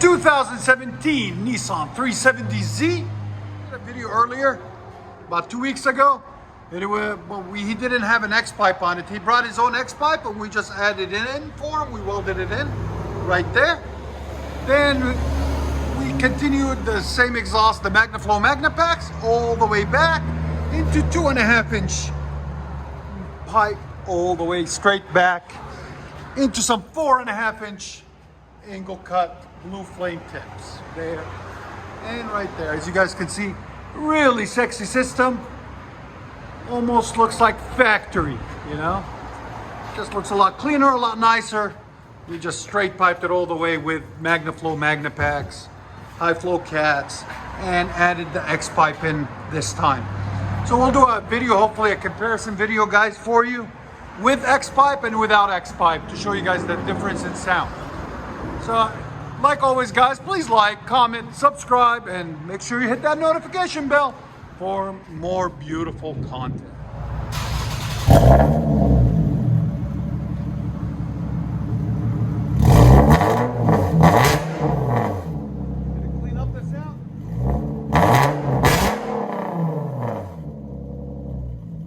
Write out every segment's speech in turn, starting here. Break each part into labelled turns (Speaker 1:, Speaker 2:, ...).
Speaker 1: 2017 Nissan 370Z. I did a video earlier, about 2 weeks ago. He didn't have an X-pipe on it. He brought his own X-pipe and we just added it in for him. We welded it in right there. Then we continued the same exhaust, the MAGNAFLOW MAGNAPACKS, all the way back into 2.5-inch pipe, all the way straight back into some 4.5-inch angle cut blue flame tips there and right there. As you guys can see, really sexy system. Almost looks like factory, you know, just looks a lot cleaner, a lot nicer. We just straight piped it all the way with MAGNAFLOW MAGNAPACKS, high flow cats, and added the X pipe in this time. So we'll do a video, hopefully a comparison video, guys, for you with X pipe and without X pipe to show you guys the difference in sound. So like always, guys, please like, comment, subscribe, and make sure you hit that notification bell for more beautiful content. Gonna clean up the sound.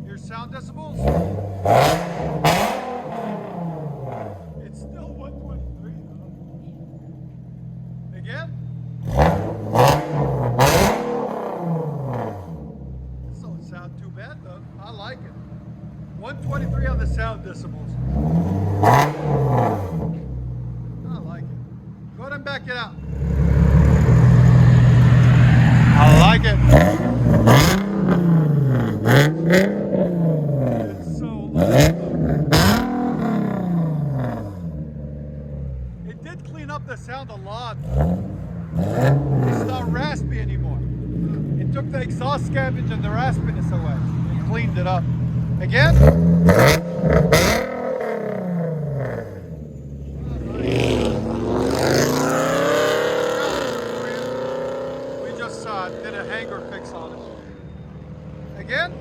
Speaker 1: Your sound decibels. It's still 123 though. Again? Sound too bad though. I like it. 123 on the sound decibels. I like it. Go ahead and back it out. I like it. It's so loud. It did clean up the sound a lot. It's not raspy anymore. It took the exhaust scavenge and the raspiness away. It cleaned it up. Again? We just did a hanger fix on it. Again?